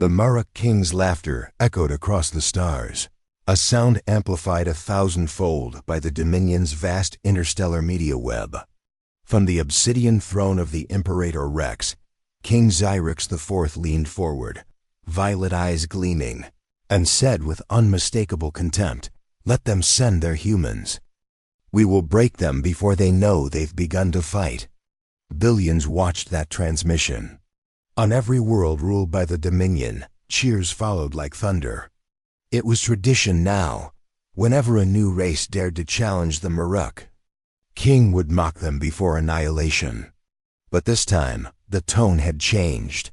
The Muruk King's laughter echoed across the stars, a sound amplified 1,000-fold by the Dominion's vast interstellar media web. From the obsidian throne of the Imperator Rex, King Xyrix IV leaned forward, violet eyes gleaming, and said with unmistakable contempt, "Let them send their humans. We will break them before they know they've begun to fight." Billions watched that transmission. On every world ruled by the Dominion, cheers followed like thunder. It was tradition now. Whenever a new race dared to challenge the Muruk, King would mock them before annihilation. But this time, the tone had changed.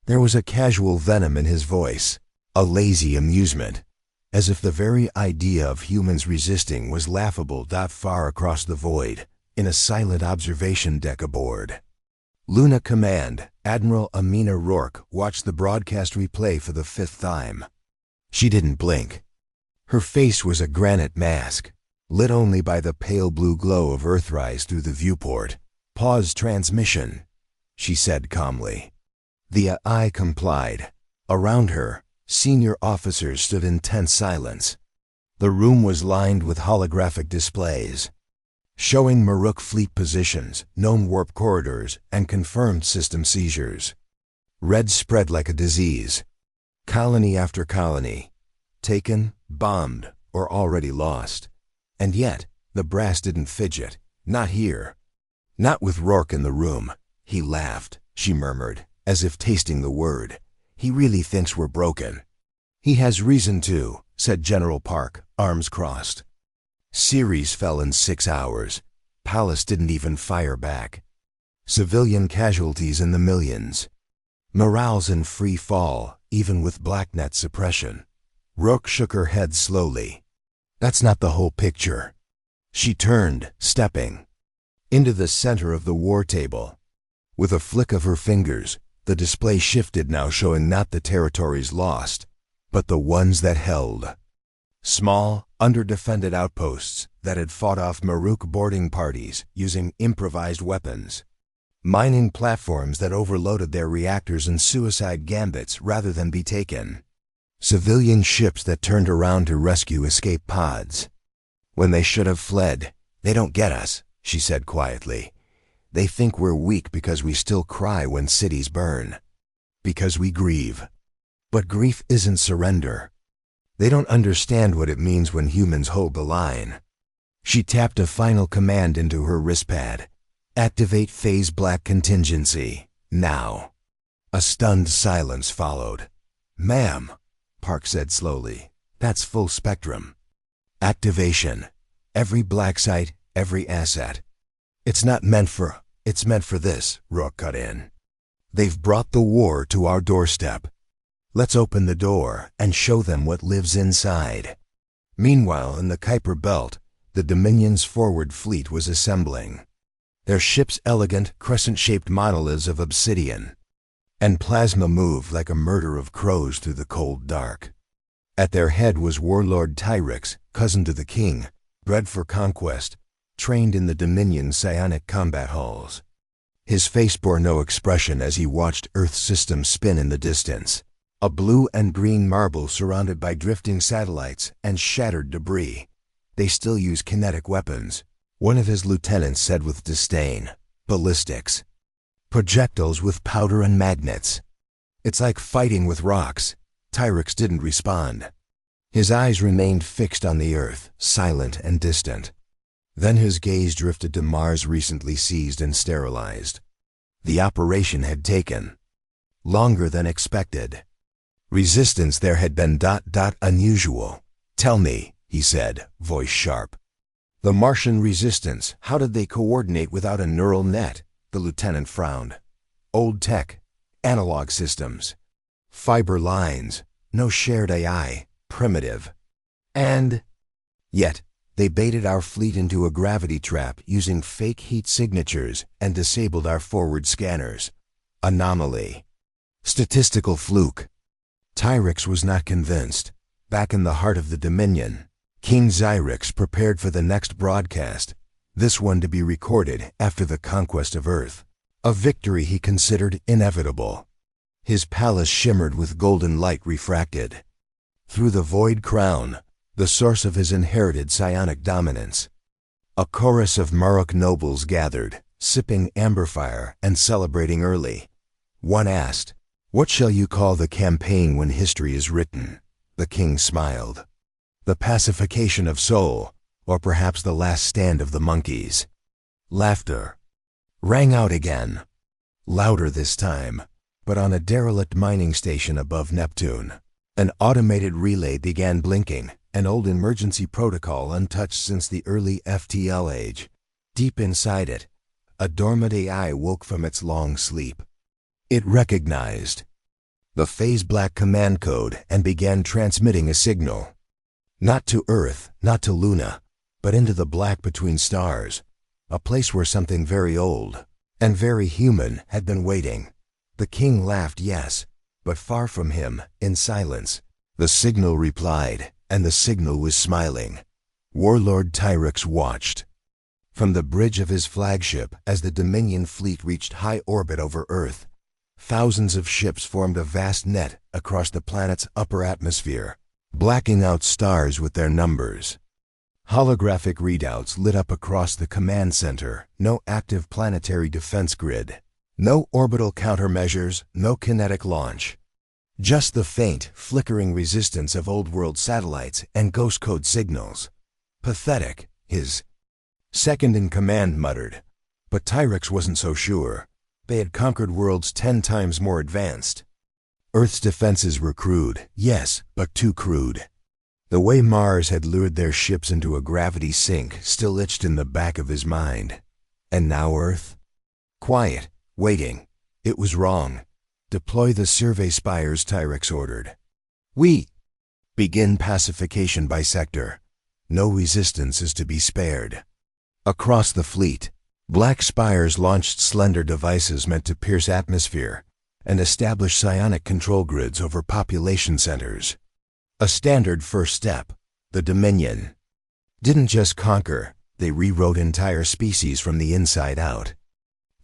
There was a casual venom in his voice, a lazy amusement, as if the very idea of humans resisting was laughable. Far across the void, in a silent observation deck aboard Luna Command, Admiral Amina Rourke watched the broadcast replay for the 5th time. She didn't blink. Her face was a granite mask, lit only by the pale blue glow of Earthrise through the viewport. "Pause transmission," she said calmly. The AI complied. Around her, senior officers stood in tense silence. The room was lined with holographic displays, showing Muruk fleet positions, known warp corridors, and confirmed system seizures. Red spread like a disease. Colony after colony, taken, bombed, or already lost. And yet, the brass didn't fidget. Not here. Not with Rourke in the room. He laughed, she murmured, as if tasting the word. "He really thinks we're broken." "He has reason to," said General Park, arms crossed. Ceres fell in 6 hours. Pallas didn't even fire back. Civilian casualties in the millions. Morale's in free fall, even with blacknet suppression. Rourke shook her head slowly. "That's not the whole picture." She turned, stepping into the center of the war table. With a flick of her fingers, the display shifted, now showing not the territories lost, but the ones that held. Small, under-defended outposts that had fought off Muruk boarding parties using improvised weapons. Mining platforms that overloaded their reactors in suicide gambits rather than be taken. Civilian ships that turned around to rescue escape pods. "When they should have fled. They don't get us," she said quietly. "They think we're weak because we still cry when cities burn. Because we grieve. But grief isn't surrender. They don't understand what it means when humans hold the line." She tapped a final command into her wristpad. "Activate Phase Black Contingency. Now." A stunned silence followed. "Ma'am," Park said slowly, "that's full spectrum. Activation. Every black site, every asset." It's meant for this," Rourke cut in. "They've brought the war to our doorstep. Let's open the door and show them what lives inside." Meanwhile, in the Kuiper Belt, the Dominion's forward fleet was assembling. Their ships elegant, crescent-shaped monoliths of obsidian, and plasma moved like a murder of crows through the cold dark. At their head was Warlord Tyrix, cousin to the king, bred for conquest, trained in the Dominion's psionic combat halls. His face bore no expression as he watched Earth's system spin in the distance. A blue and green marble surrounded by drifting satellites and shattered debris. "They still use kinetic weapons," one of his lieutenants said with disdain. "Ballistics. Projectiles with powder and magnets. It's like fighting with rocks." Tyrix didn't respond. His eyes remained fixed on the Earth, silent and distant. Then his gaze drifted to Mars, recently seized and sterilized. The operation had taken longer than expected. Resistance there had been unusual. "Tell me," he said, voice sharp. "The Martian resistance, how did they coordinate without a neural net?" The lieutenant frowned. "Old tech, analog systems, fiber lines, no shared AI, primitive. And yet, they baited our fleet into a gravity trap using fake heat signatures and disabled our forward scanners. Anomaly. Statistical fluke." Tyrix was not convinced. Back in the heart of the Dominion, King Xyrix prepared for the next broadcast, this one to be recorded after the conquest of Earth. A victory he considered inevitable. His palace shimmered with golden light refracted. Through the void crown, the source of his inherited psionic dominance. A chorus of Maruk nobles gathered, sipping amberfire and celebrating early. One asked, "What shall you call the campaign when history is written?" The king smiled. "The pacification of Seoul, or perhaps the last stand of the monkeys." Laughter rang out again, louder this time, but on a derelict mining station above Neptune. An automated relay began blinking, an old emergency protocol untouched since the early FTL age. Deep inside it, a dormant AI woke from its long sleep. It recognized the phase black command code and began transmitting a signal. Not to Earth, not to Luna, but into the black between stars, a place where something very old and very human had been waiting. The king laughed, yes, but far from him, in silence. The signal replied, and the signal was smiling. Warlord Tyrix watched from the bridge of his flagship as the Dominion fleet reached high orbit over Earth. Thousands of ships formed a vast net across the planet's upper atmosphere, blacking out stars with their numbers. Holographic readouts lit up across the command center. No active planetary defense grid. No orbital countermeasures, no kinetic launch. Just the faint, flickering resistance of old-world satellites and ghost code signals. Pathetic, his second-in-command muttered. But Tyrix wasn't so sure. They had conquered worlds 10 times more advanced. Earth's defenses were crude, yes, but too crude. The way Mars had lured their ships into a gravity sink still itched in the back of his mind. And now Earth? Quiet. Waiting. It was wrong. Deploy the survey spires, Tyrix ordered. We begin pacification by sector. No resistance is to be spared. Across the fleet, black spires launched slender devices meant to pierce atmosphere and establish psionic control grids over population centers. A standard first step, the Dominion didn't just conquer, they rewrote entire species from the inside out.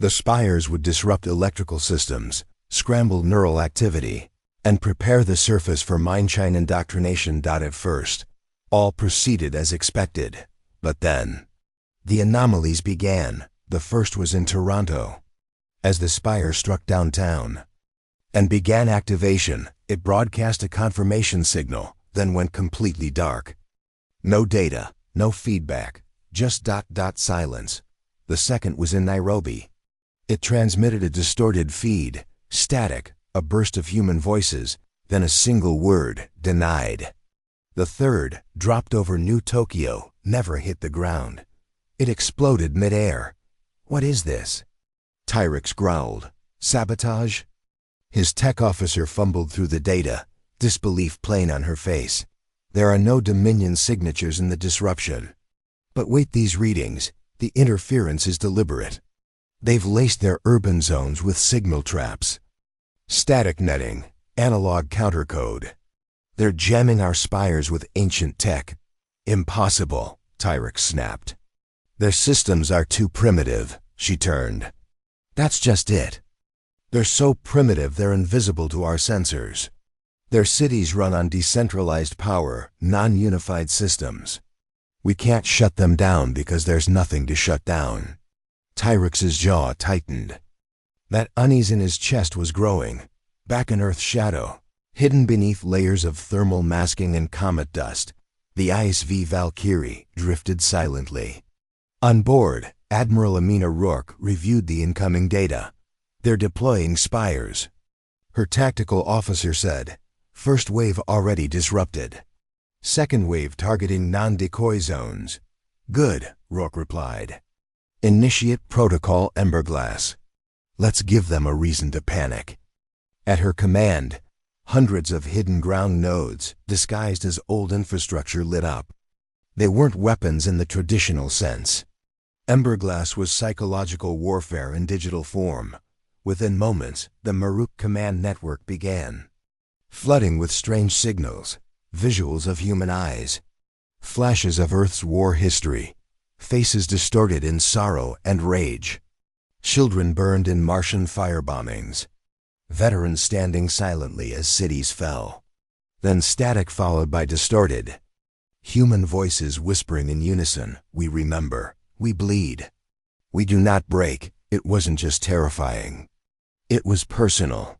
The spires would disrupt electrical systems, scramble neural activity, and prepare the surface for mindshine indoctrination. At first, all proceeded as expected. But then, the anomalies began. The first was in Toronto. As the spire struck downtown and began activation, it broadcast a confirmation signal, then went completely dark. No data, no feedback, just silence. The second was in Nairobi. It transmitted a distorted feed, static, a burst of human voices, then a single word, denied. The third dropped over New Tokyo, never hit the ground. It exploded mid-air. What is this? Tyrix growled. Sabotage? His tech officer fumbled through the data, disbelief plain on her face. There are no Dominion signatures in the disruption. But wait, these readings, the interference is deliberate. They've laced their urban zones with signal traps. Static netting, analog countercode. They're jamming our spires with ancient tech. Impossible, Tyrix snapped. Their systems are too primitive, she turned. That's just it. They're so primitive they're invisible to our sensors. Their cities run on decentralized power, non-unified systems. We can't shut them down because there's nothing to shut down. Tyrix's jaw tightened. That unease in his chest was growing. Back in Earth's shadow, hidden beneath layers of thermal masking and comet dust, the ISV Valkyrie drifted silently. On board, Admiral Amina Rourke reviewed the incoming data. They're deploying spires. Her tactical officer said, "First wave already disrupted. Second wave targeting non-decoy zones." "Good," Rourke replied. "Initiate protocol Emberglass. Let's give them a reason to panic." At her command, hundreds of hidden ground nodes, disguised as old infrastructure, lit up. They weren't weapons in the traditional sense. Emberglass was psychological warfare in digital form. Within moments, the Maruk command network began, flooding with strange signals, visuals of human eyes, flashes of Earth's war history, faces distorted in sorrow and rage. Children burned in Martian firebombings. veterans standing silently as cities fell. Then static followed by distorted, human voices whispering in unison, "We remember, we bleed, we do not break." It wasn't just terrifying. It was personal.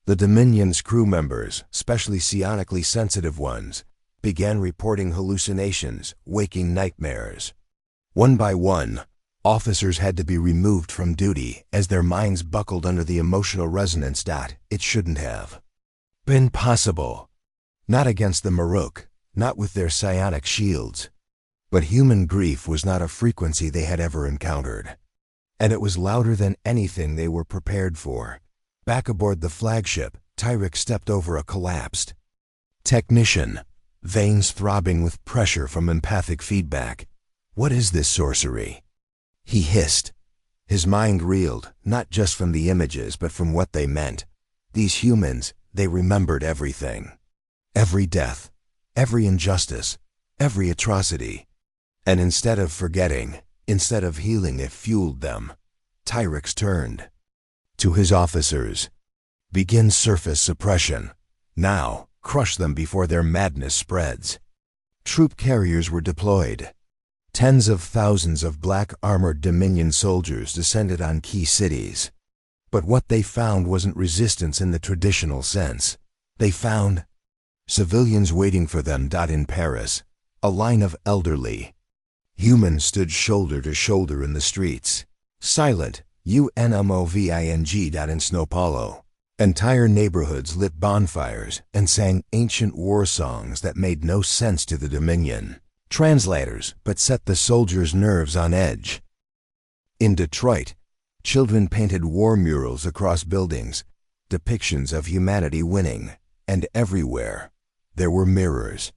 The Dominion's crew members, especially psionically sensitive ones, began reporting hallucinations, waking nightmares. One by one, officers had to be removed from duty as their minds buckled under the emotional resonance. It shouldn't have been possible. Not against the Maruk, not with their psionic shields. But human grief was not a frequency they had ever encountered. And it was louder than anything they were prepared for. Back aboard the flagship, Tyrek stepped over a collapsed technician, veins throbbing with pressure from empathic feedback. "What is this sorcery?" he hissed. His mind reeled, not just from the images but from what they meant. These humans, they remembered everything. Every death, every injustice, every atrocity. And instead of forgetting, instead of healing, it fueled them. Tyrek turned to his officers. "Begin surface suppression. Now, crush them before their madness spreads." Troop carriers were deployed. Tens of thousands of black-armored Dominion soldiers descended on key cities. But what they found wasn't resistance in the traditional sense. They found civilians waiting for them. In Paris, a line of elderly humans stood shoulder to shoulder in the streets. Silent, UNMOVING. In Sao Paulo, entire neighborhoods lit bonfires and sang ancient war songs that made no sense to the Dominion translators, but set the soldiers' nerves on edge. In Detroit, children painted war murals across buildings, depictions of humanity winning, and everywhere there were mirrors.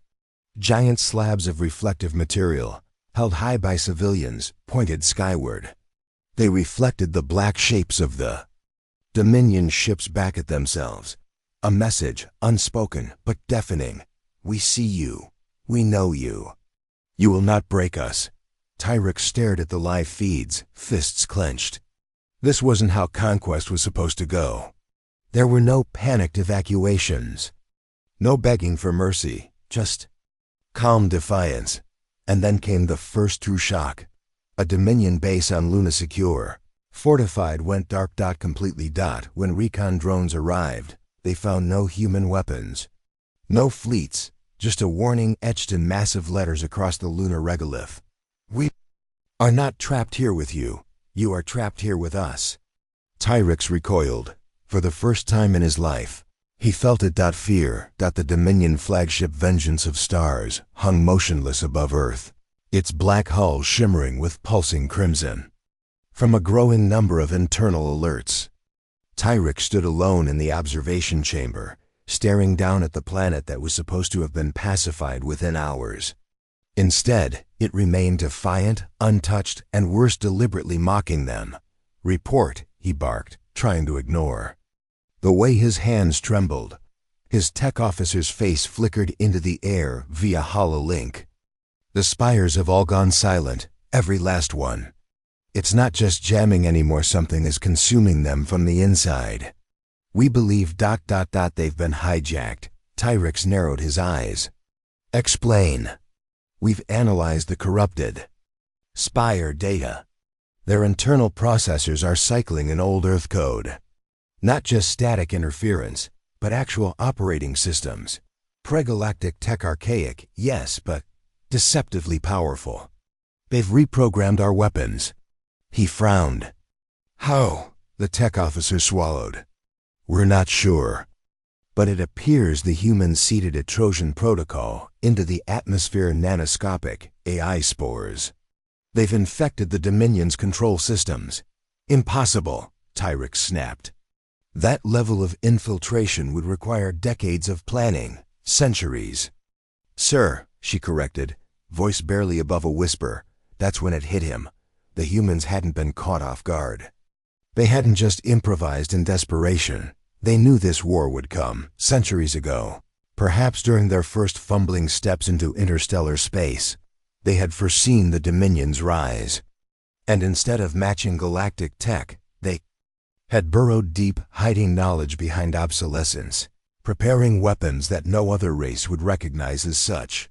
Giant slabs of reflective material, held high by civilians, pointed skyward. They reflected the black shapes of the Dominion ships back at themselves. A message, unspoken but deafening. "We see you. We know you. You will not break us." Tyrek stared at the live feeds, fists clenched. This wasn't how conquest was supposed to go. There were no panicked evacuations. No begging for mercy, just calm defiance. And then came the first true shock. A Dominion base on Luna Secure. Fortified went dark. Completely. When recon drones arrived, they found no human weapons. No fleets, just a warning etched in massive letters across the lunar regolith. "We are not trapped here with you. You are trapped here with us." Tyrek recoiled. For the first time in his life, he felt it. Fear. The Dominion flagship Vengeance of Stars hung motionless above Earth, its black hull shimmering with pulsing crimson. From a growing number of internal alerts, Tyrek stood alone in the observation chamber, staring down at the planet that was supposed to have been pacified within hours. Instead, it remained defiant, untouched, and worse, deliberately mocking them. "Report," he barked, trying to ignore. The way his hands trembled, his tech officer's face flickered into the air via hololink. "The spires have all gone silent, every last one. It's not just jamming anymore, something is consuming them from the inside. We believe... they've been hijacked." Tyrek narrowed his eyes. "Explain." "We've analyzed the corrupted spire data. Their internal processors are cycling an old Earth code. Not just static interference, but actual operating systems. Pre-galactic tech, archaic, yes, but deceptively powerful. They've reprogrammed our weapons." He frowned. "How?" The tech officer swallowed. "We're not sure. But it appears the humans seeded a Trojan protocol into the atmosphere, nanoscopic AI spores. They've infected the Dominion's control systems." "Impossible," Tyrek snapped. "That level of infiltration would require decades of planning, centuries." "Sir," she corrected, voice barely above a whisper. That's when it hit him. The humans hadn't been caught off guard. They hadn't just improvised in desperation. They knew this war would come, centuries ago. Perhaps during their first fumbling steps into interstellar space, they had foreseen the Dominion's rise. And instead of matching galactic tech, they had burrowed deep, hiding knowledge behind obsolescence, preparing weapons that no other race would recognize as such.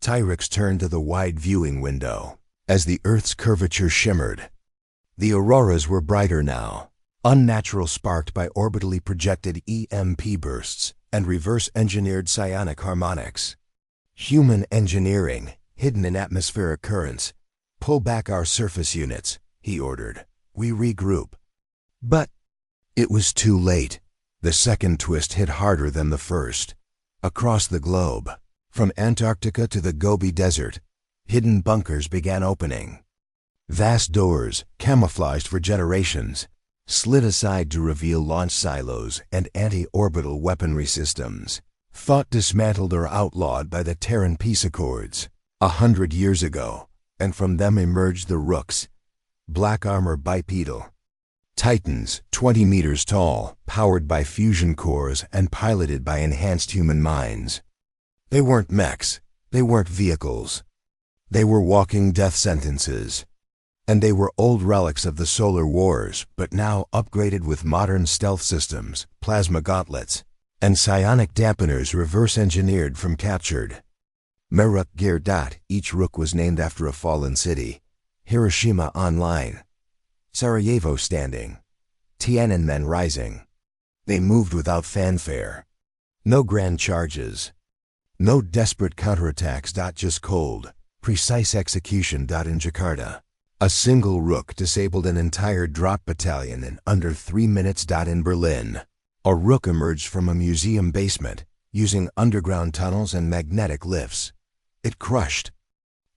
Tyrix turned to the wide viewing window. As the Earth's curvature shimmered, the auroras were brighter now, unnatural, sparked by orbitally projected EMP bursts and reverse-engineered psionic harmonics. Human engineering, hidden in atmospheric currents. "Pull back our surface units," he ordered. "We regroup." But it was too late. The second twist hit harder than the first. Across the globe, from Antarctica to the Gobi Desert, hidden bunkers began opening. Vast doors, camouflaged for generations, slid aside to reveal launch silos and anti-orbital weaponry systems, thought dismantled or outlawed by the Terran Peace Accords 100 years ago, and from them emerged the Rooks, black armor bipedal Titans 20 meters tall, powered by fusion cores and piloted by enhanced human minds. They weren't mechs, they weren't vehicles. They were walking death sentences. And they were old relics of the solar wars, but now upgraded with modern stealth systems, plasma gauntlets, and psionic dampeners reverse-engineered from captured Meruk gear. Each Rook was named after a fallen city. Hiroshima online, Sarajevo standing, Tiananmen rising. They moved without fanfare. No grand charges. No desperate counterattacks. Just cold, precise execution. In Jakarta, a single Rook disabled an entire drop battalion in under 3 minutes. In Berlin, a Rook emerged from a museum basement, using underground tunnels and magnetic lifts. It crushed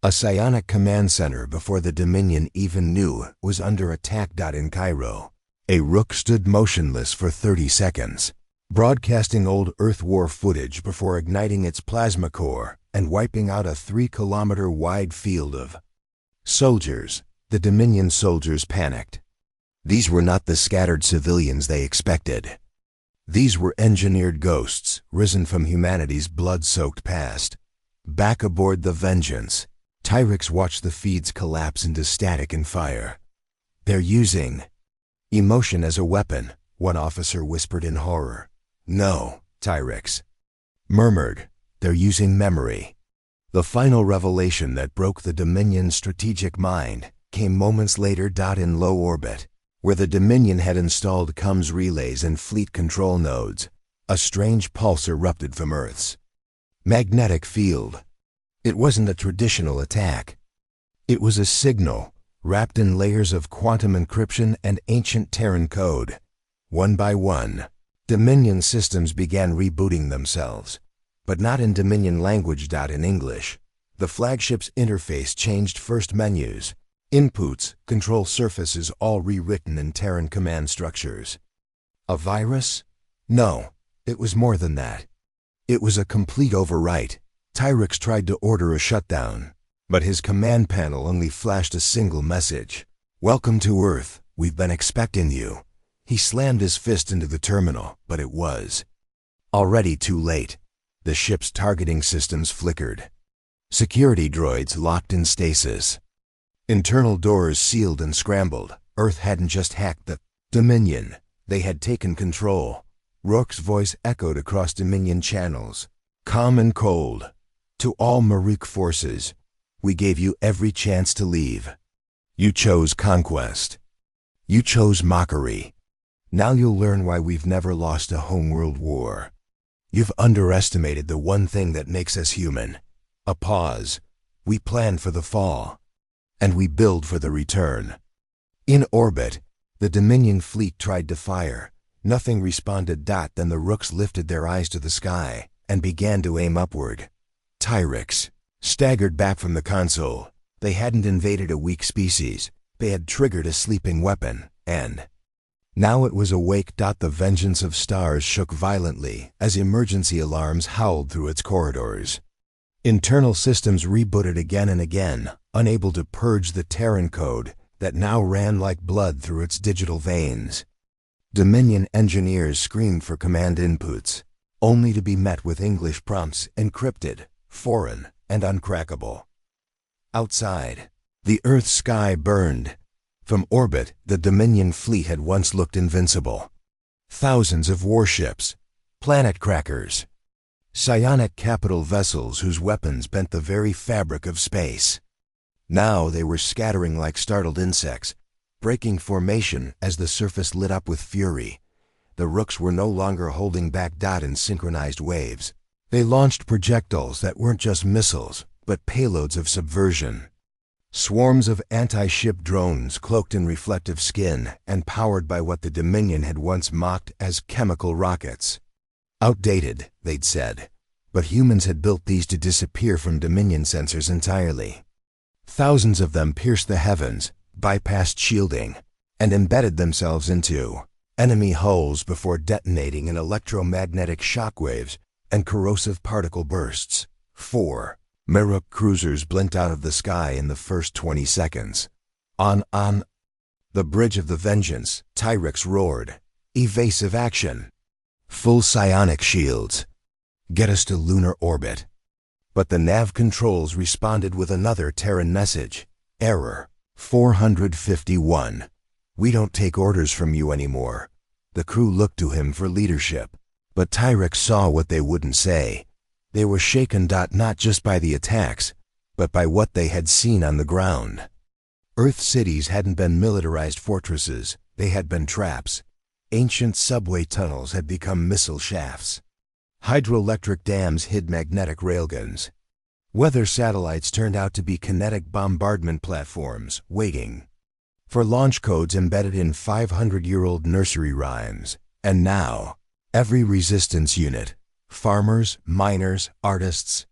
a psionic command center before the Dominion even knew it was under attack. In Cairo, a Rook stood motionless for 30 seconds, broadcasting old Earth war footage before igniting its plasma core and wiping out a 3-kilometer-wide field of soldiers. The Dominion soldiers panicked. These were not the scattered civilians they expected. These were engineered ghosts, risen from humanity's blood-soaked past. Back aboard the Vengeance, Tyrix watched the feeds collapse into static and fire. "They're using emotion as a weapon," one officer whispered in horror. "No," Tyrix murmured. "They're using memory." The final revelation that broke the Dominion's strategic mind came moments later. In low orbit, where the Dominion had installed comms relays and fleet control nodes, a strange pulse erupted from Earth's magnetic field. It wasn't a traditional attack. It was a signal, wrapped in layers of quantum encryption and ancient Terran code. One by one, Dominion systems began rebooting themselves, but not in Dominion language. In English, the flagship's interface changed. First menus, inputs, control surfaces, all rewritten in Terran command structures. A virus? No, it was more than that. It was a complete overwrite. Tyrix tried to order a shutdown, but his command panel only flashed a single message. "Welcome to Earth, we've been expecting you." He slammed his fist into the terminal, but it was already too late. The ship's targeting systems flickered. Security droids locked in stasis. Internal doors sealed and scrambled. Earth hadn't just hacked the Dominion, they had taken control. Rourke's voice echoed across Dominion channels, calm and cold. "To all Maruk forces, we gave you every chance to leave. You chose conquest. You chose mockery. Now you'll learn why we've never lost a homeworld war. You've underestimated the one thing that makes us human. A pause. We planned for the fall, and we build for the return." In orbit, the Dominion fleet tried to fire. Nothing responded. Then the Rooks lifted their eyes to the sky and began to aim upward. Tyrix staggered back from the console. They hadn't invaded a weak species. They had triggered a sleeping weapon, and now it was awake. The Vengeance of Stars shook violently as emergency alarms howled through its corridors. Internal systems rebooted again and again, unable to purge the Terran code that now ran like blood through its digital veins. Dominion engineers screamed for command inputs, only to be met with English prompts encrypted, foreign, and uncrackable. Outside, the Earth's sky burned. From orbit, the Dominion fleet had once looked invincible. Thousands of warships, planet crackers, psionic capital vessels whose weapons bent the very fabric of space. Now they were scattering like startled insects, breaking formation as the surface lit up with fury. The rooks were no longer holding back in synchronized waves. They launched projectiles that weren't just missiles, but payloads of subversion. Swarms of anti-ship drones cloaked in reflective skin and powered by what the Dominion had once mocked as chemical rockets. Outdated, they'd said, but humans had built these to disappear from Dominion sensors entirely. Thousands of them pierced the heavens, bypassed shielding, and embedded themselves into enemy hulls before detonating in electromagnetic shockwaves and corrosive particle bursts. 4 Meruk cruisers blinked out of the sky in the first 20 seconds. On. The bridge of the Vengeance, Tyrix roared. Evasive action. Full psionic shields. Get us to lunar orbit. But the nav controls responded with another Terran message. Error. 451. We don't take orders from you anymore. The crew looked to him for leadership. But Tyrix saw what they wouldn't say. They were shaken not just by the attacks, but by what they had seen on the ground. Earth cities hadn't been militarized fortresses, they had been traps. Ancient subway tunnels had become missile shafts. Hydroelectric dams hid magnetic railguns. Weather satellites turned out to be kinetic bombardment platforms, waiting for launch codes embedded in 500-year-old nursery rhymes. And now, every resistance unit, farmers, miners, artists,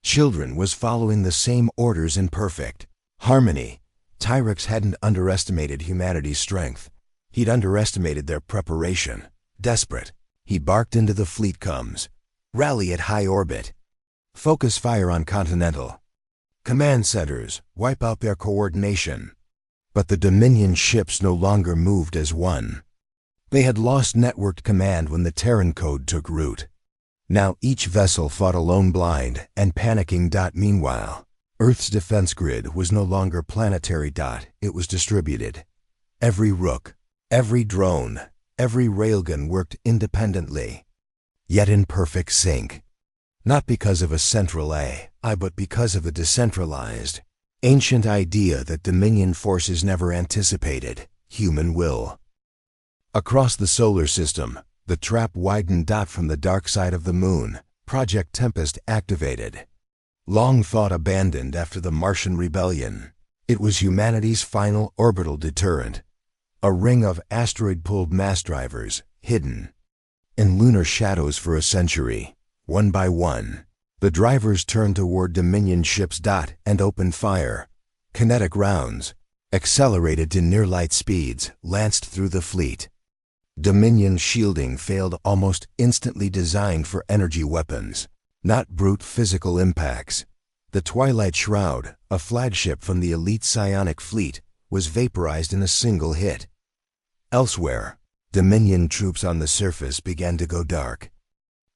children, was following the same orders in perfect harmony. Tyrix hadn't underestimated humanity's strength. He'd underestimated their preparation. Desperate, he barked into the fleet comms. Rally at high orbit. Focus fire on Continental. Command centers, wipe out their coordination. But the Dominion ships no longer moved as one. They had lost networked command when the Terran code took root. Now each vessel fought alone, blind and panicking. Meanwhile, Earth's defense grid was no longer planetary. It was distributed. Every rook, every drone, every railgun worked independently, yet in perfect sync. Not because of a central AI, but because of a decentralized, ancient idea that Dominion forces never anticipated: human will. Across the solar system, the trap widened. From the dark side of the moon, Project Tempest activated. Long thought abandoned after the Martian rebellion, it was humanity's final orbital deterrent. A ring of asteroid-pulled mass drivers, hidden in lunar shadows for a century. One by one, the drivers turned toward Dominion ships. And opened fire. Kinetic rounds, accelerated to near-light speeds, lanced through the fleet. Dominion shielding failed almost instantly, designed for energy weapons, not brute physical impacts. The Twilight Shroud, a flagship from the elite psionic fleet, was vaporized in a single hit. Elsewhere, Dominion troops on the surface began to go dark.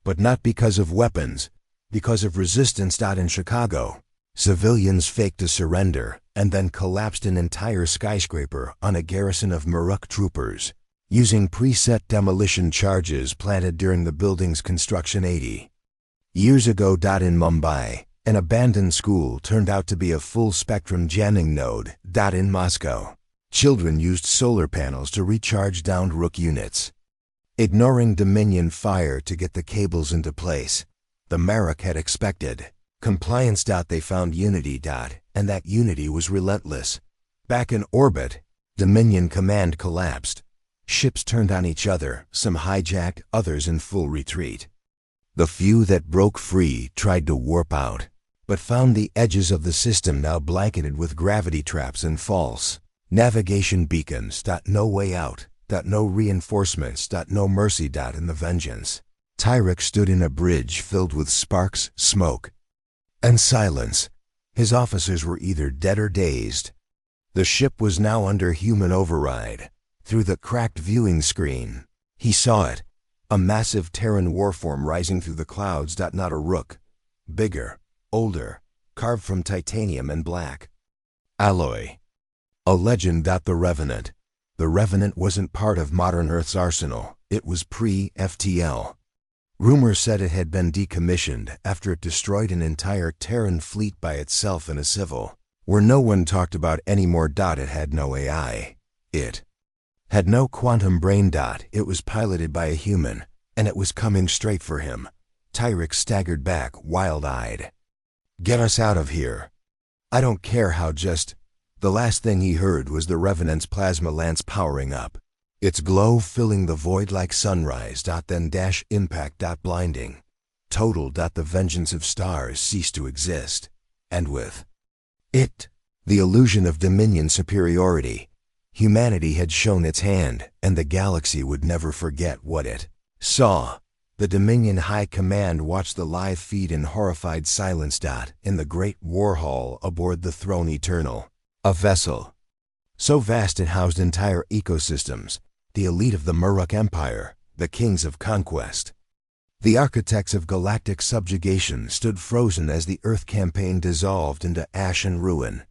But not because of weapons, because of resistance. In Chicago, civilians faked a surrender and then collapsed an entire skyscraper on a garrison of Meruk troopers, using preset demolition charges planted during the building's construction 80 years ago. In Mumbai, an abandoned school turned out to be a full-spectrum jamming node. In Moscow, children used solar panels to recharge downed Rook units, ignoring Dominion fire to get the cables into place. The Meruk had expected compliance. They found unity. And that unity was relentless. Back in orbit, Dominion command collapsed. Ships turned on each other, some hijacked, others in full retreat. The few that broke free tried to warp out, but found the edges of the system now blanketed with gravity traps and false navigation beacons. No way out. No reinforcements. No mercy. In the Vengeance, Tyrix stood in a bridge filled with sparks, smoke, and silence. His officers were either dead or dazed. The ship was now under human override. Through the cracked viewing screen, he saw it, a massive Terran warform rising through the clouds. Not a Rook. Bigger, older, carved from titanium and black alloy. A legend. The Revenant. The Revenant wasn't part of modern Earth's arsenal. It was pre-FTL. Rumor said it had been decommissioned after it destroyed an entire Terran fleet by itself in a civil where no one talked about anymore. It had no AI. It had no quantum brain. It was piloted by a human, and it was coming straight for him. Tyrix staggered back, wild-eyed. "Get us out of here." "I don't care how." Just the last thing he heard was the Revenant's plasma lance powering up, its glow filling the void like sunrise. Then impact. Blinding. Total. The vengeance of stars ceased to exist. And with it, the illusion of Dominion superiority. Humanity had shown its hand, and the galaxy would never forget what it saw. The Dominion High Command watched the live feed in horrified silence. In the great war hall aboard the Throne Eternal, a vessel so vast it housed entire ecosystems, the elite of the Muruk Empire, the kings of conquest. The architects of galactic subjugation stood frozen as the Earth campaign dissolved into ash and ruin.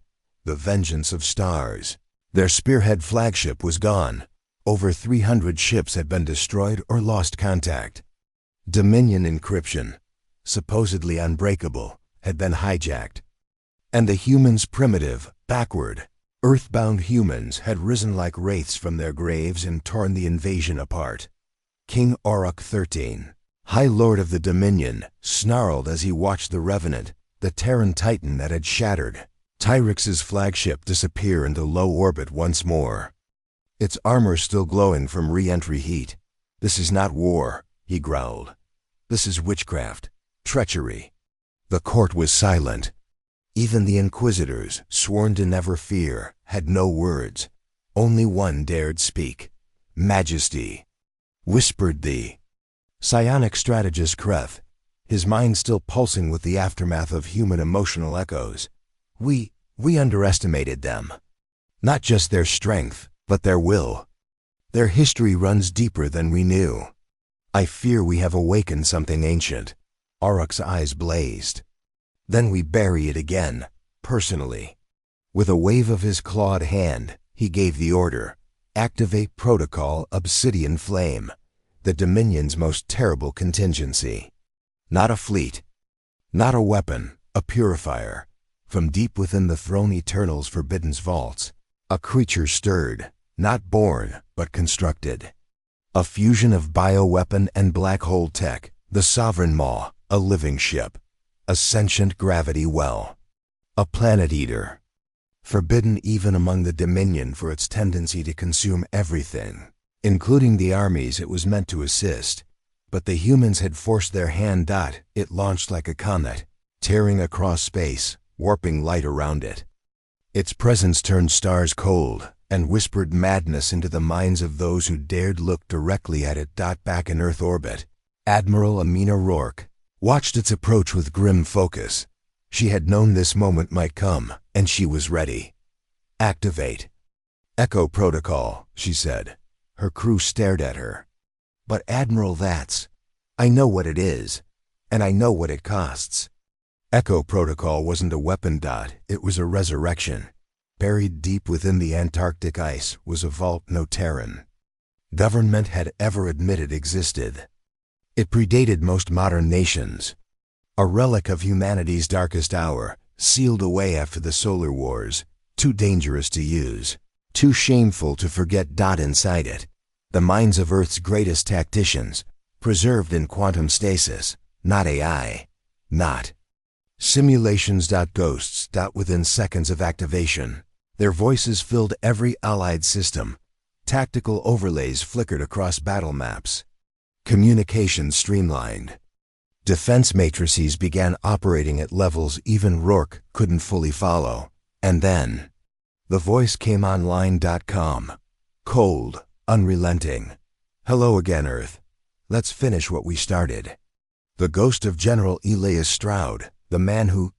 The vengeance of stars. Their spearhead flagship was gone. Over 300 ships had been destroyed or lost contact. Dominion encryption, supposedly unbreakable, had been hijacked. And the humans, primitive, backward, earthbound humans, had risen like wraiths from their graves and torn the invasion apart. King Auruk XIII, High Lord of the Dominion, snarled as he watched the Revenant, the Terran Titan that had shattered Tyrix's flagship, disappear into low orbit once more. Its armor still glowing from re-entry heat. "This is not war," he growled. "This is witchcraft, treachery." The court was silent. Even the Inquisitors, sworn to never fear, had no words. Only one dared speak. "Majesty," whispered the psionic strategist Kreth, his mind still pulsing with the aftermath of human emotional echoes. We underestimated them. Not just their strength, but their will. Their history runs deeper than we knew. I fear we have awakened something ancient." Auruk's eyes blazed. "Then we bury it again, personally." With a wave of his clawed hand, he gave the order. "Activate Protocol Obsidian Flame, the Dominion's most terrible contingency." Not a fleet, not a weapon, a purifier. From deep within the Throne Eternal's forbidden vaults, a creature stirred, not born, but constructed. A fusion of bioweapon and black hole tech, the Sovereign Maw, a living ship, a sentient gravity well, a planet eater. Forbidden even among the Dominion for its tendency to consume everything, including the armies it was meant to assist. But the humans had forced their hand. It launched like a comet, tearing across space, warping light around it. Its presence turned stars cold and whispered madness into the minds of those who dared look directly at it. Back in Earth orbit, Admiral Amina Rourke watched its approach with grim focus. She had known this moment might come, and she was ready. "Activate Echo Protocol," she said. Her crew stared at her. "But Admiral, I know what it is, and I know what it costs." Echo Protocol wasn't a weapon. It was a resurrection. Buried deep within the Antarctic ice was a vault no Terran government had ever admitted existed. It predated most modern nations. A relic of humanity's darkest hour, sealed away after the solar wars, too dangerous to use, too shameful to forget. Inside it, the minds of Earth's greatest tacticians, preserved in quantum stasis, not AI, not simulations. Ghosts. Within seconds of activation, their voices filled every allied system. Tactical overlays flickered across battle maps. Communications streamlined. Defense matrices began operating at levels even Rourke couldn't fully follow. And then, the voice came online. Cold, unrelenting. "Hello again, Earth. Let's finish what we started." The ghost of General Elias Stroud, the man who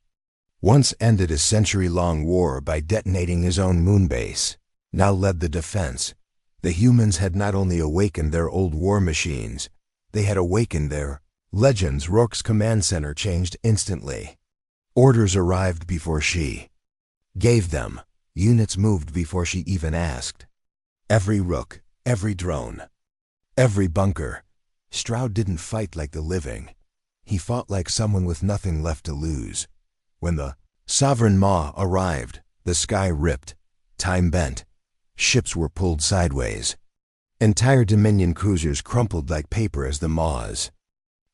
once ended a century-long war by detonating his own moonbase, now led the defense. The humans had not only awakened their old war machines, they had awakened their legends. Rourke's command center changed instantly. Orders arrived before she gave them. Units moved before she even asked. Every rook, every drone, every bunker. Stroud didn't fight like the living. He fought like someone with nothing left to lose. When the Sovereign Maw arrived, the sky ripped, time bent. Ships were pulled sideways. Entire Dominion cruisers crumpled like paper as the Maws.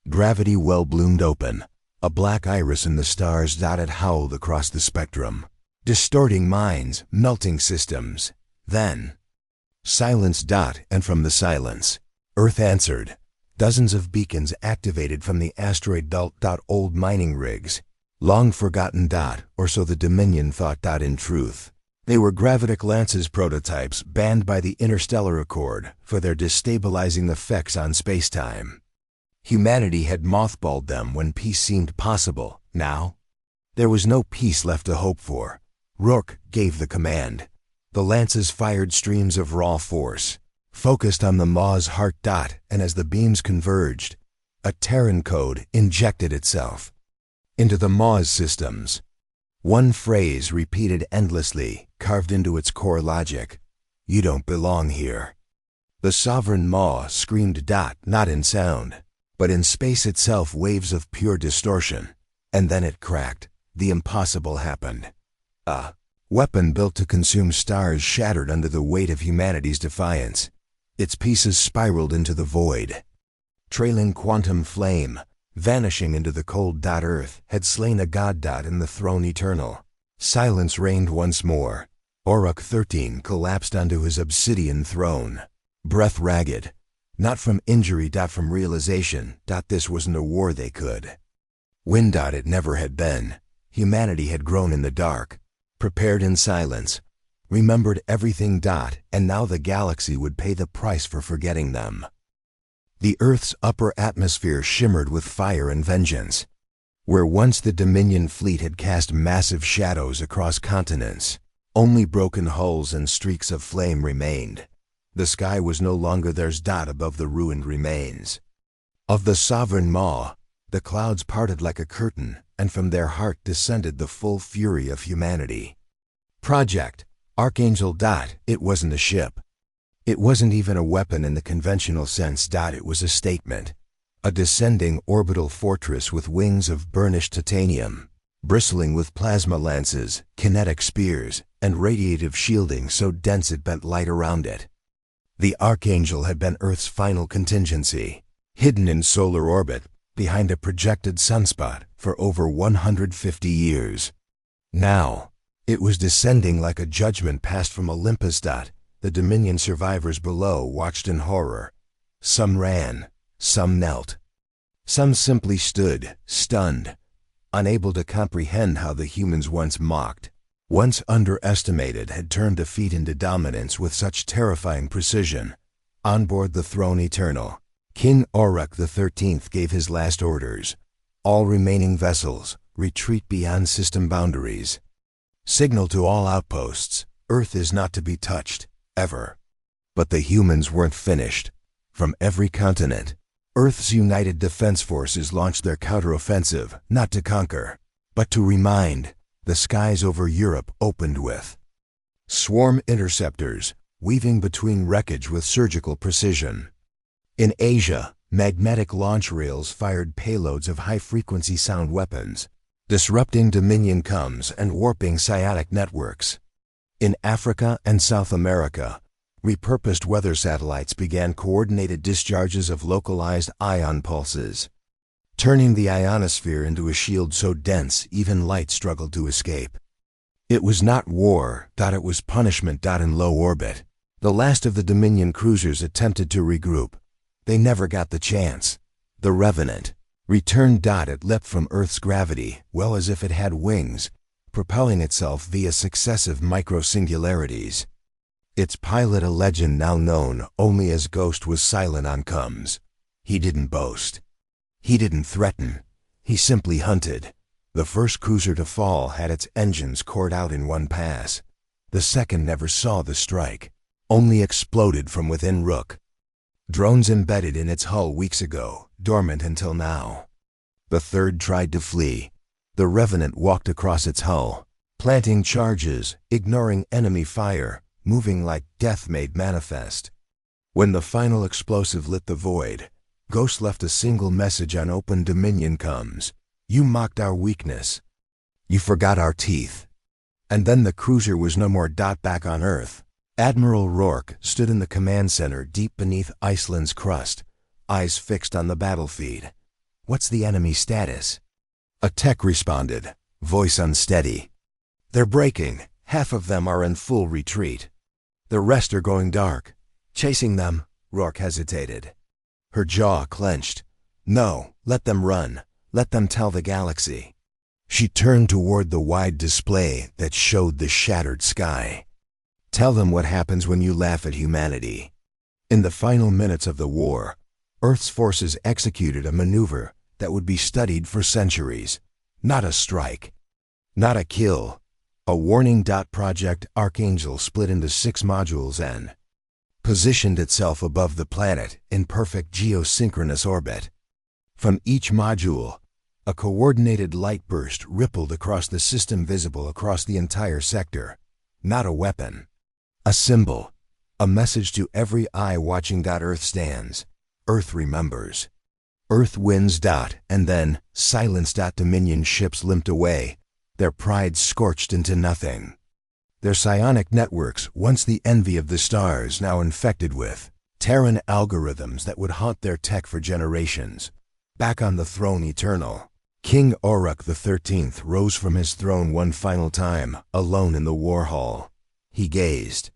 Gravity well bloomed open. A black iris in the stars dotted howled across the spectrum, distorting minds, melting systems. Then, silence. And from the silence, Earth answered. Dozens of beacons activated from the asteroid belt. Old mining rigs, long forgotten. Or so the Dominion thought. In truth, they were Gravitic Lance's prototypes banned by the Interstellar Accord for their destabilizing effects on spacetime. Humanity had mothballed them when peace seemed possible. Now, there was no peace left to hope for. Rourke gave the command. The Lances fired streams of raw force, focused on the Maw's heart. And as the beams converged, a Terran code injected itself into the Maw's systems. One phrase repeated endlessly, carved into its core logic: "You don't belong here." The Sovereign Maw screamed. Not in sound, but in space itself, waves of pure distortion. And then it cracked. The impossible happened. A weapon built to consume stars shattered under the weight of humanity's defiance. Its pieces spiraled into the void. Trailing quantum flame, vanishing into the cold. Earth had slain a god. In the throne eternal, silence reigned once more. Auric 13 collapsed onto his obsidian throne, breath ragged. Not from injury. From realization. This wasn't a war they could win. It never had been. Humanity had grown in the dark, prepared in silence, remembered everything. And now the galaxy would pay the price for forgetting them. The Earth's upper atmosphere shimmered with fire and vengeance. Where once the Dominion fleet had cast massive shadows across continents, only broken hulls and streaks of flame remained. The sky was no longer theirs. Above the ruined remains of the Sovereign Maw, the clouds parted like a curtain, and from their heart descended the full fury of humanity. Project Archangel. It wasn't a ship. It wasn't even a weapon in the conventional sense. It was a statement. A descending orbital fortress with wings of burnished titanium, bristling with plasma lances, kinetic spears, and radiative shielding so dense it bent light around it. The Archangel had been Earth's final contingency, hidden in solar orbit, behind a projected sunspot, for over 150 years. Now, it was descending like a judgment passed from Olympus. The Dominion survivors below watched in horror. Some ran, some knelt. Some simply stood, stunned, unable to comprehend how the humans once mocked, once underestimated, had turned defeat into dominance with such terrifying precision. On board the throne eternal, King Auric XIII gave his last orders. All remaining vessels, retreat beyond system boundaries. Signal to all outposts, Earth is not to be touched, ever. But the humans weren't finished. From every continent, Earth's united defense forces launched their counteroffensive, not to conquer, but to remind. The skies over Europe opened with swarm interceptors, weaving between wreckage with surgical precision. In Asia, magnetic launch rails fired payloads of high-frequency sound weapons, disrupting Dominion comms and warping psionic networks. In Africa and South America, repurposed weather satellites began coordinated discharges of localized ion pulses, turning the ionosphere into a shield so dense even light struggled to escape. It was not war. It was punishment. In low orbit, the last of the Dominion cruisers attempted to regroup. They never got the chance. The Revenant returned. It leapt from Earth's gravity, well as if it had wings, propelling itself via successive micro-singularities. Its pilot, a legend now known only as Ghost, was silent on comms. He didn't boast. He didn't threaten. He simply hunted. The first cruiser to fall had its engines cored out in one pass. The second never saw the strike, only exploded from within Rook. Drones embedded in its hull weeks ago, dormant until now. The third tried to flee. The Revenant walked across its hull, planting charges, ignoring enemy fire, moving like death made manifest. When the final explosive lit the void, Ghost left a single message on open Dominion comes. You mocked our weakness. You forgot our teeth. And then the cruiser was no more. Back on Earth, Admiral Rourke stood in the command center deep beneath Iceland's crust, eyes fixed on the battlefield. What's the enemy status? A tech responded, voice unsteady. They're breaking. Half of them are in full retreat. The rest are going dark. Chasing them, Rourke hesitated. Her jaw clenched. No, let them run. Let them tell the galaxy. She turned toward the wide display that showed the shattered sky. Tell them what happens when you laugh at humanity. In the final minutes of the war, Earth's forces executed a maneuver that would be studied for centuries. Not a strike. Not a kill. A warning. Project Archangel split into 6 modules and positioned itself above the planet in perfect geosynchronous orbit. From each module, a coordinated light burst rippled across the system, visible across the entire sector. Not a weapon. A symbol. A message to every eye watching. Earth stands. Earth remembers. Earth wins. And then, silence. Dominion ships limped away, their pride scorched into nothing. Their psionic networks, once the envy of the stars, now infected with Terran algorithms that would haunt their tech for generations. Back on the throne eternal, King Auruk XIII rose from his throne one final time, alone in the war hall. He gazed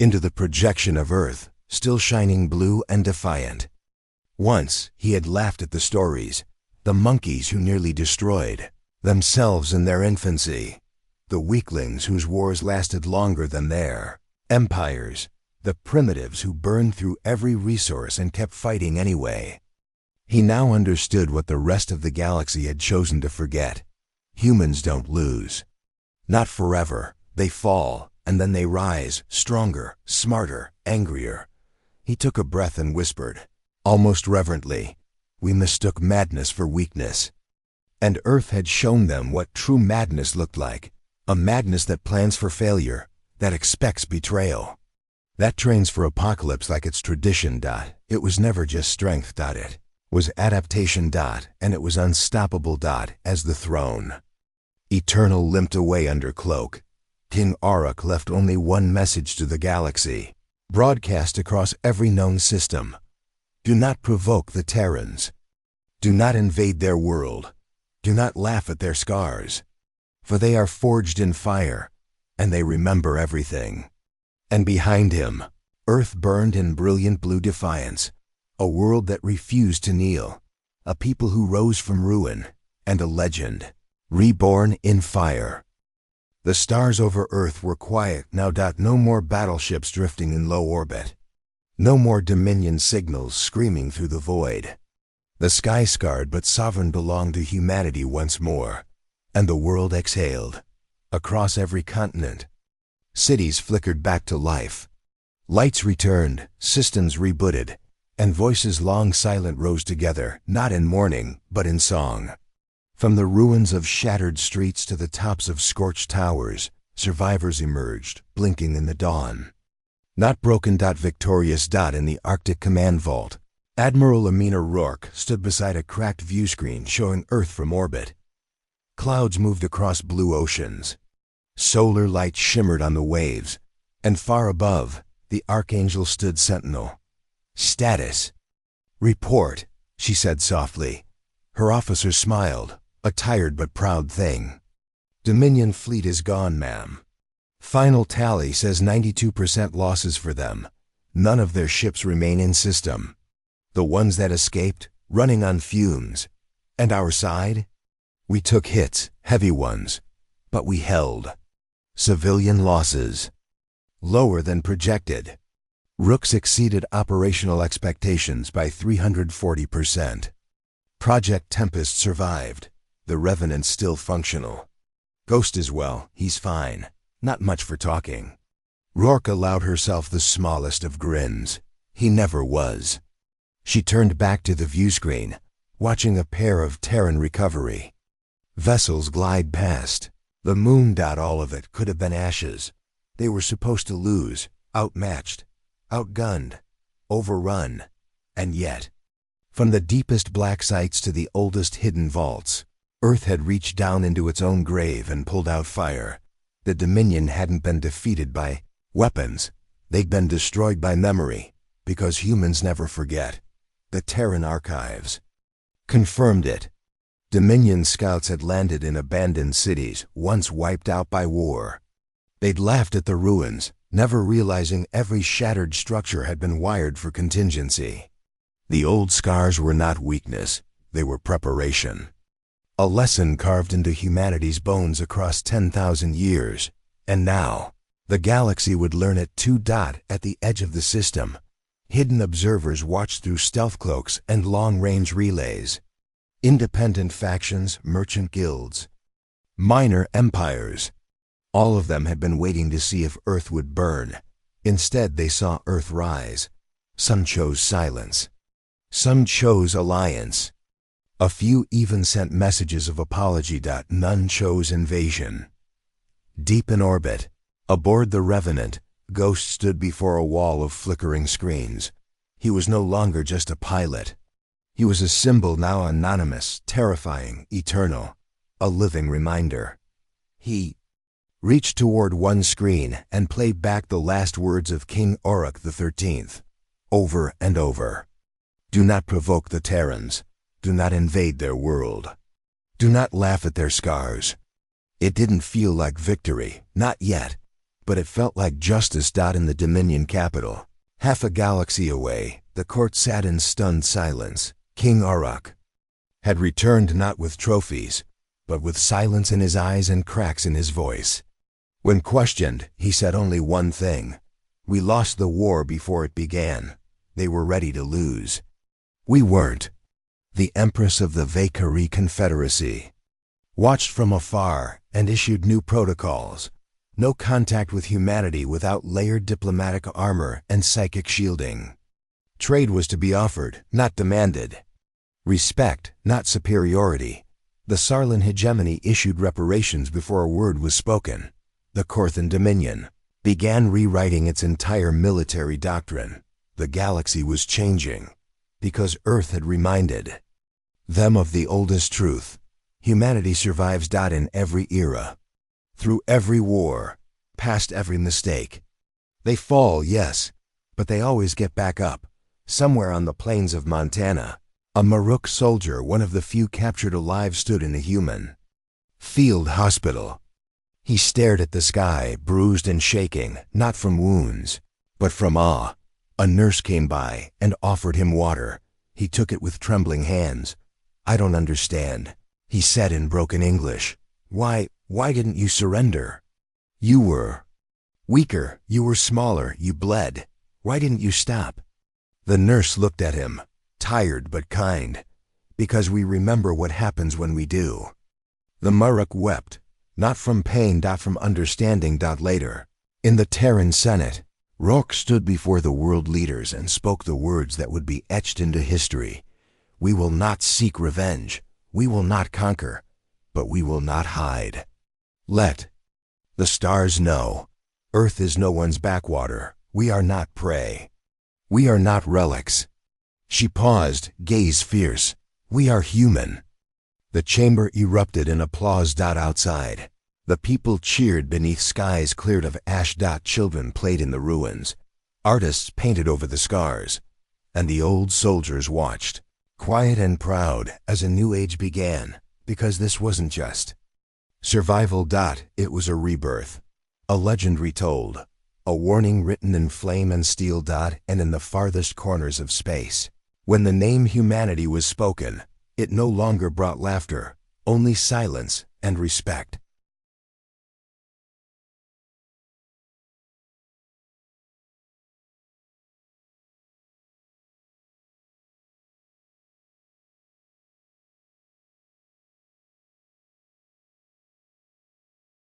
into the projection of Earth, still shining blue and defiant. Once he had laughed at the stories, the monkeys who nearly destroyed themselves in their infancy, the weaklings whose wars lasted longer than their empires, the primitives who burned through every resource and kept fighting anyway. He now understood what the rest of the galaxy had chosen to forget. Humans don't lose. Not forever. They fall, and then they rise, stronger, smarter, angrier. He took a breath and whispered, almost reverently, we mistook madness for weakness. And Earth had shown them what true madness looked like. A madness that plans for failure, that expects betrayal. That trains for apocalypse like its tradition. It was never just strength. It was adaptation. And it was unstoppable. As the throne eternal limped away under cloak, King Auruk left only one message to the galaxy, broadcast across every known system. Do not provoke the Terrans. Do not invade their world. Do not laugh at their scars. For they are forged in fire, and they remember everything. And behind him, Earth burned in brilliant blue defiance, a world that refused to kneel, a people who rose from ruin, and a legend, reborn in fire. The stars over Earth were quiet now. No more battleships drifting in low orbit. No more Dominion signals screaming through the void. The sky scarred but sovereign belonged to humanity once more, and the world exhaled. Across every continent, cities flickered back to life. Lights returned, systems rebooted, and voices long silent rose together, not in mourning, but in song. From the ruins of shattered streets to the tops of scorched towers, survivors emerged, blinking in the dawn. Not broken. Victorious. In the Arctic command vault, Admiral Amina Rourke stood beside a cracked view screen showing Earth from orbit. Clouds moved across blue oceans. Solar light shimmered on the waves, and far above, the Archangel stood sentinel. Status. Report, she said softly. Her officer smiled, a tired but proud thing. Dominion fleet is gone, ma'am. Final tally says 92% losses for them. None of their ships remain in system. The ones that escaped, running on fumes. And our side? We took hits, heavy ones, but we held. Civilian losses. Lower than projected. Rooks exceeded operational expectations by 340%. Project Tempest survived. The Revenant's still functional. Ghost is well, he's fine. Not much for talking. Rourke allowed herself the smallest of grins. He never was. She turned back to the view screen, watching a pair of Terran recovery vessels glide past. The moon. All of it could have been ashes. They were supposed to lose, outmatched, outgunned, overrun, and yet, from the deepest black sites to the oldest hidden vaults, Earth had reached down into its own grave and pulled out fire. The Dominion hadn't been defeated by weapons. They'd been destroyed by memory, because humans never forget. The Terran archives confirmed it. Dominion scouts had landed in abandoned cities, once wiped out by war. They'd laughed at the ruins, never realizing every shattered structure had been wired for contingency. The old scars were not weakness, they were preparation. A lesson carved into humanity's bones across 10,000 years, and now, the galaxy would learn it too. At the edge of the system, hidden observers watched through stealth cloaks and long-range relays. Independent factions, merchant guilds, minor empires. All of them had been waiting to see if Earth would burn. Instead, they saw Earth rise. Some chose silence. Some chose alliance. A few even sent messages of apology. None chose invasion. Deep in orbit, aboard the Revenant, Ghost stood before a wall of flickering screens. He was no longer just a pilot. He was a symbol, now anonymous, terrifying, eternal, a living reminder. He reached toward one screen and played back the last words of King Auric XIII, over and over. Do not provoke the Terrans. Do not invade their world. Do not laugh at their scars. It didn't feel like victory, not yet, but it felt like justice. In the Dominion capital, half a galaxy away, the court sat in stunned silence. King Auric had returned not with trophies, but with silence in his eyes and cracks in his voice. When questioned, he said only one thing: we lost the war before it began. They were ready to lose. We weren't. The Empress of the Valkyrie Confederacy watched from afar and issued new protocols. No contact with humanity without layered diplomatic armor and psychic shielding. Trade was to be offered, not demanded. Respect, not superiority. The Sarlan hegemony issued reparations before a word was spoken. The Korthan Dominion began rewriting its entire military doctrine. The galaxy was changing, because Earth had reminded them of the oldest truth. Humanity survives. In every era, through every war, past every mistake. They fall, yes, but they always get back up. Somewhere on the plains of Montana, a Maruk soldier, one of the few captured alive, stood in a human field hospital. He stared at the sky, bruised and shaking, not from wounds, but from awe. A nurse came by and offered him water. He took it with trembling hands. I don't understand, he said in broken English. Why didn't you surrender? You were weaker, you were smaller, you bled. Why didn't you stop? The nurse looked at him, tired but kind. Because we remember what happens when we do. The Maruk wept, not from pain, from understanding. Later, in the Terran Senate, Rourke stood before the world leaders and spoke the words that would be etched into history. We will not seek revenge. We will not conquer, but we will not hide. Let the stars know. Earth is no one's backwater. We are not prey. We are not relics. She paused, gaze fierce. We are human. The chamber erupted in applause. Outside, the people cheered beneath skies cleared of ash. Children played in the ruins. Artists painted over the scars. And the old soldiers watched, quiet and proud, as a new age began, because this wasn't just survival. It was a rebirth, a legend retold, a warning written in flame and steel. And in the farthest corners of space, when the name humanity was spoken, it no longer brought laughter, only silence and respect.